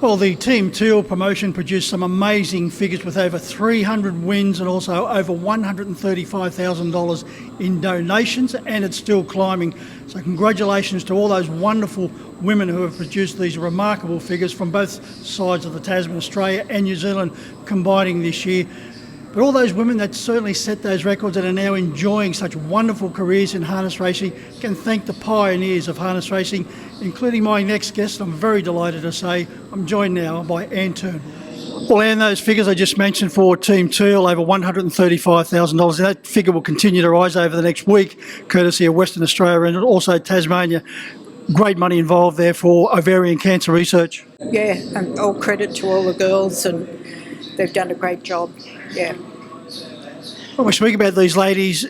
Well, the Team Teal promotion produced some amazing figures with over 300 wins and also over $135,000 in donations, and it's still climbing. So congratulations to all those wonderful women who have produced these remarkable figures from both sides of the Tasman, Australia and New Zealand combining this year. But all those women that certainly set those records and are now enjoying such wonderful careers in harness racing can thank the pioneers of harness racing, including my next guest. I'm very delighted to say I'm joined now by Anne Turnbull. Well, Anne, those figures I just mentioned for Team Teal, over $135,000, and that figure will continue to rise over the next week, courtesy of Western Australia and also Tasmania. Great money involved there for ovarian cancer research. Yeah, and all credit to all the girls, and they've done a great job. Yeah. When we speak about these ladies,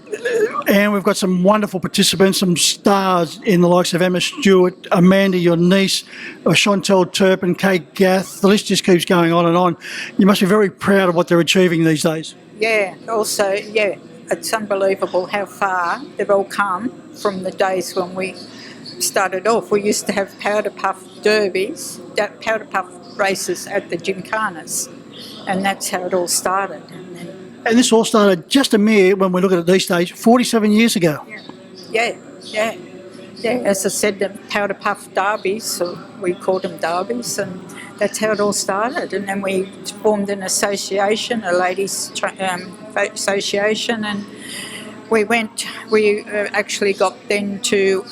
and we've got some wonderful participants, some stars in the likes of Emma Stewart, Amanda, your niece, Chantel Turpin, Kate Gath, the list just keeps going on and on. You must be very proud of what they're achieving these days. Yeah, also, yeah, it's unbelievable how far they've all come from the days when we started off. We used to have powder puff derbies, powder puff races at the gymkhanas, and that's how it all started. And this all started just a mere, when we look at it these days, 47 years ago. Yeah. As I said, the powder puff derbies, so we called them derbies, and that's how it all started. And then we formed an association, a ladies' association, and we actually got then to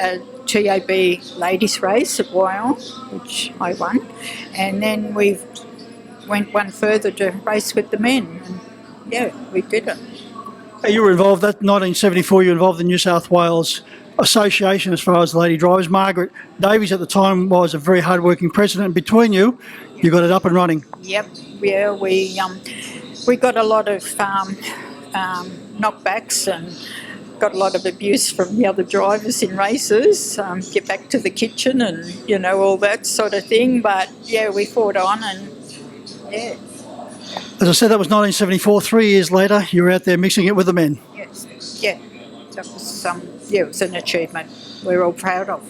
a TAB ladies race at Wyong, which I won, and then we went one further to race with the men, and yeah, we did it. You were involved, that 1974, you were involved in the New South Wales Association as far as the lady drivers. Margaret Davies at the time was a very hard-working president, and between you got it up and running. Yep, yeah, we got a lot of knockbacks and got a lot of abuse from the other drivers in races, get back to the kitchen and, all that sort of thing, but yeah, we fought on and yeah. As I said, that was 1974. 3 years later, you were out there mixing it with the men. Yes, yeah. That was it was an achievement we're all proud of.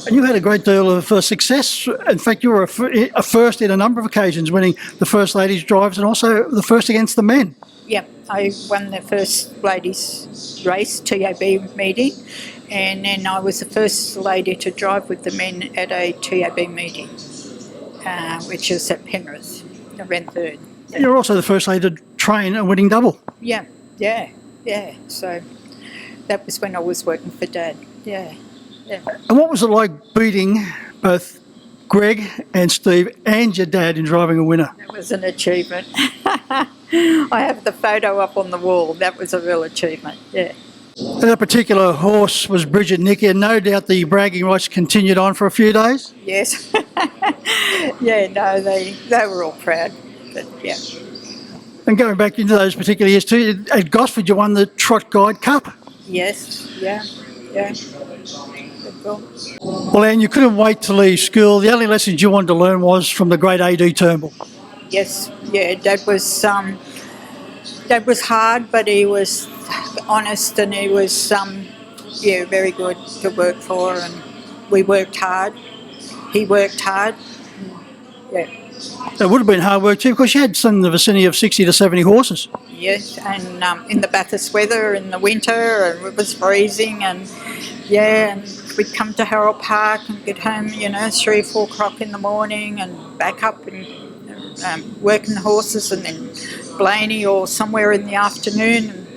And you had a great deal of success. In fact, you were a first in a number of occasions, winning the first ladies' drives and also the first against the men. Yeah, I won the first ladies' race, TAB meeting, and then I was the first lady to drive with the men at a TAB meeting, which is at Penrith. I ran third. Yeah. You're also the first lady to train a winning double. Yeah. So that was when I was working for Dad. Yeah. And what was it like beating both Greg and Steve and your dad in driving a winner? That was an achievement. I have the photo up on the wall. That was a real achievement, yeah. And that particular horse was Bridget Nicky, and no doubt the bragging rights continued on for a few days? Yes. Yeah, no, they were all proud, but yeah. And going back into those particular years too, at Gosford you won the Trot Guide Cup. Yes, yeah. Well, Anne, you couldn't wait to leave school. The only lessons you wanted to learn was from the great A.D. Turnbull. Yes, yeah, Dad was hard, but he was honest and he was, very good to work for, and we worked hard. He worked hard. Yeah. It would have been hard work too, because you had some in the vicinity of 60 to 70 horses. Yes, and in the Bathurst weather in the winter, and it was freezing, and we'd come to Harold Park and get home, 3 or 4 o'clock in the morning, and back up and working the horses, and then Blaney or somewhere in the afternoon, and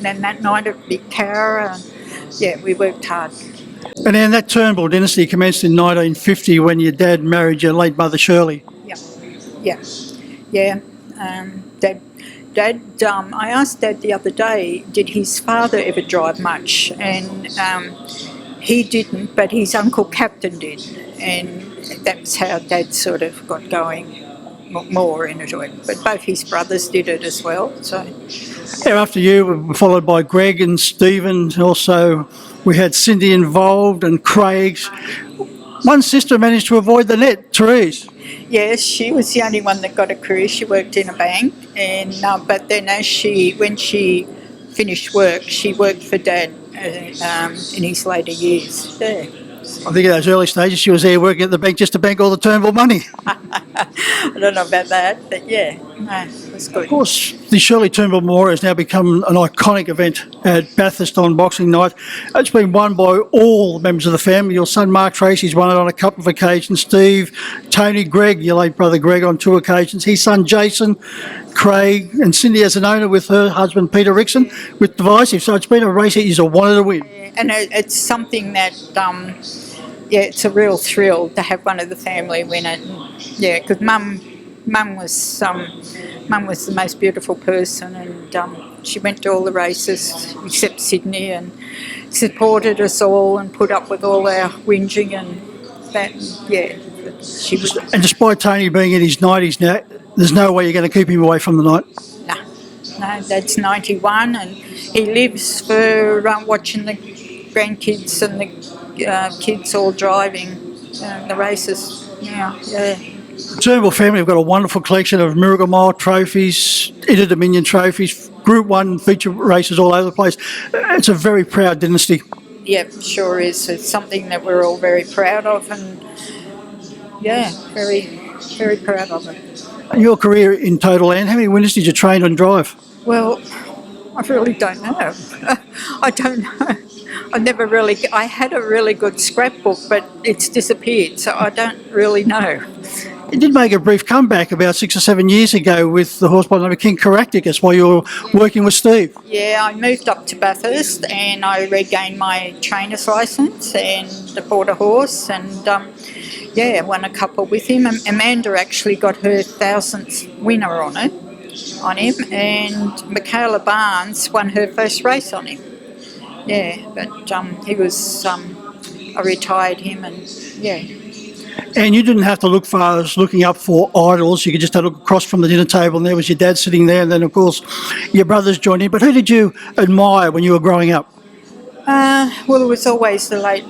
then that night at Big Tower. We worked hard. And then that Turnbull dynasty commenced in 1950 when your dad married your late mother Shirley. Yeah. Dad, I asked Dad the other day, did his father ever drive much? And he didn't, but his uncle Captain did. And that's how Dad sort of got going more into it. But both his brothers did it as well. So after you, we were followed by Greg and Stephen. Also, we had Cindy involved and Craig's. One sister managed to avoid the net, Therese. Yes, she was the only one that got a career. She worked in a bank, and but then when she finished work, she worked for Dad in his later years. I think in those early stages she was there working at the bank just to bank all the Turnbull money. I don't know about that, but yeah, no, it was good. Of course, the Shirley Turnbull Memorial has now become an iconic event at Bathurst on Boxing Night. It's been won by all members of the family. Your son Mark Tracy's won it on a couple of occasions. Steve, Tony, Greg, your late brother Greg on 2 occasions. His son Jason, Craig and Cindy as an owner with her husband Peter Rickson with Divisive. So it's been a race that you wanted to win. And it's something that, it's a real thrill to have one of the family win it. And, yeah, because Mum was the most beautiful person, and she went to all the races except Sydney, and supported us all and put up with all our whinging and that. Yeah, she was. And despite Tony being in his 90s now, there's no way you're going to keep him away from the night. No, Dad's 91, and he lives for watching the grandkids and the kids all driving the races. Yeah. The Turnbull family have got a wonderful collection of Miracle Mile trophies, Inter Dominion trophies, Group 1 feature races all over the place. It's a very proud dynasty. Yeah, sure is. It's something that we're all very proud of, and yeah, very, very proud of it. And your career in total, Anne, how many winners did you train and drive? Well, I really don't know. I don't know. I had a really good scrapbook, but it's disappeared, so I don't really know. You did make a brief comeback about 6 or 7 years ago with the horse by the name of King Caractacus while you were working with Steve. Yeah, I moved up to Bathurst and I regained my trainer's licence and bought a horse and, won a couple with him. Amanda actually got her 1,000th winner on him, and Michaela Barnes won her first race on him. Yeah, but he was, I retired him and, yeah. And you didn't have to look far as looking up for idols. You could just look across from the dinner table and there was your dad sitting there, and then, of course, your brothers joined in. But who did you admire when you were growing up? Well, it was always the late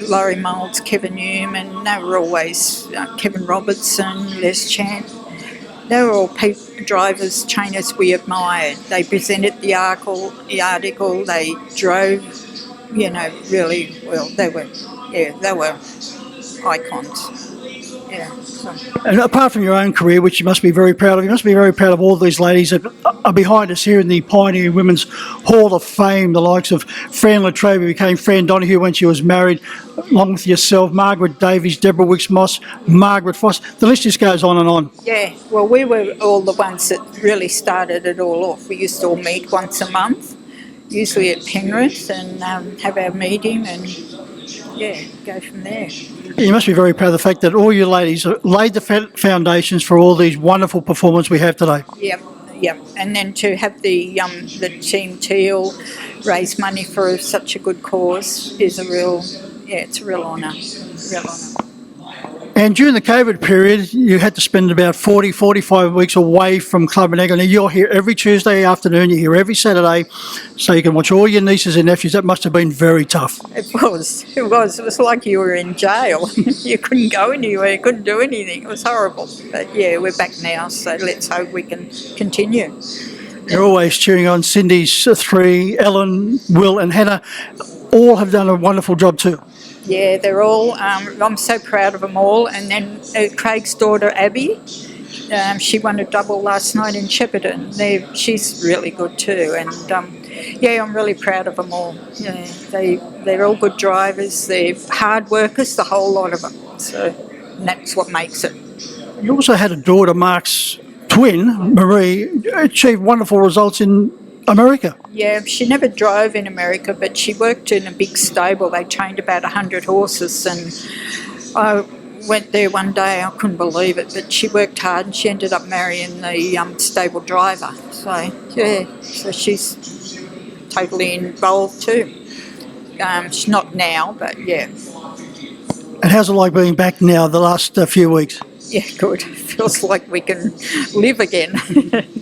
Laurie Moulds, Kevin Newman. They were always Kevin Robertson, Les Chant. They were all drivers, trainers we admired. They presented the article, they drove, really well. They were icons. Yeah. So. And apart from your own career, which you must be very proud of, you must be very proud of all these ladies that are behind us here in the Pioneer Women's Hall of Fame, the likes of Fran Latrobe, who became Fran Donahue when she was married, along with yourself, Margaret Davies, Deborah Wicks-Moss, Margaret Foss. The list just goes on and on. Yeah, well, we were all the ones that really started it all off. We used to all meet once a month, usually at Penrith, and have our meeting and, go from there. You must be very proud of the fact that all you ladies laid the foundations for all these wonderful performances we have today. Yep. And then to have the Team Teal raise money for such a good cause is it's a real honour. And during the COVID period, you had to spend about 45 weeks away from Club and Egg. Now you're here every Tuesday afternoon, you're here every Saturday, so you can watch all your nieces and nephews. That must have been very tough. It was. It was like you were in jail. You couldn't go anywhere, you couldn't do anything. It was horrible. But yeah, we're back now, so let's hope we can continue. You're always cheering on Cindy's 3, Ellen, Will and Hannah. All have done a wonderful job too. Yeah, they're all, I'm so proud of them all. And then Craig's daughter, Abby, she won a double last night in Shepparton. She's really good too. And, I'm really proud of them all. Yeah, they're all good drivers. They're hard workers, the whole lot of them. So that's what makes it. You also had a daughter, Mark's twin, Marie, achieved wonderful results in America. Yeah, she never drove in America, but she worked in a big stable. They trained about 100 horses, and I went there one day. I couldn't believe it, but she worked hard, and she ended up marrying the stable driver. So she's totally involved too. She's not now, but yeah. And how's it like being back now the last few weeks? Yeah, good. Feels like we can live again,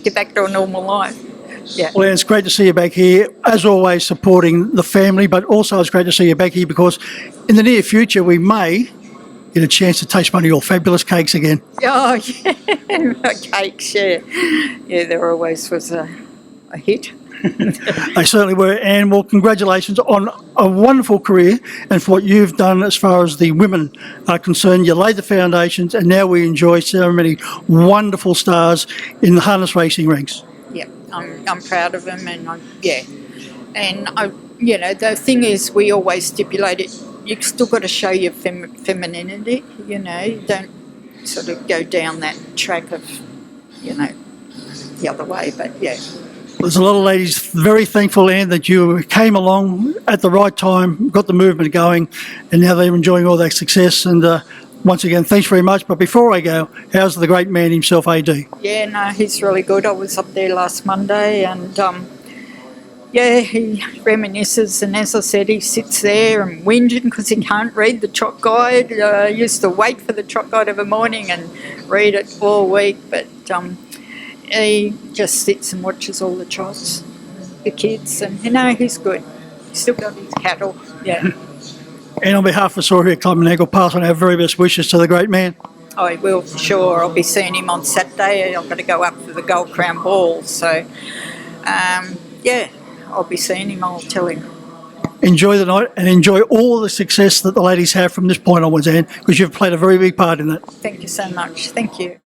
get back to a normal life. Yeah. Well, it's great to see you back here, as always, supporting the family, but also it's great to see you back here because in the near future we may get a chance to taste one of your fabulous cakes again. Oh, yeah, cakes, yeah. Yeah, there always was a hit. They certainly were. And well, congratulations on a wonderful career and for what you've done as far as the women are concerned. You laid the foundations and now we enjoy so many wonderful stars in the harness racing ranks. Yeah, I'm proud of them, and the thing is, we always stipulate it. You've still got to show your femininity. You don't sort of go down that track of, the other way. But yeah. There's a lot of ladies very thankful, Anne, that you came along at the right time, got the movement going, and now they're enjoying all that success. And once again, thanks very much. But before I go, how's the great man himself, AD? Yeah, no, he's really good. I was up there last Monday, and he reminisces. And as I said, he sits there and whinging because he can't read the trot guide. He used to wait for the trot guide every morning and read it all week, but he just sits and watches all the trots, the kids, and he's good. He's still got his cattle, yeah. And on behalf of Sawyer Club and Eagle, pass on our very best wishes to the great man. I will, for sure. I'll be seeing him on Saturday. I've got to go up for the Gold Crown Ball, so I'll be seeing him. I'll tell him. Enjoy the night and enjoy all the success that the ladies have from this point onwards, Anne, because you've played a very big part in it. Thank you so much. Thank you.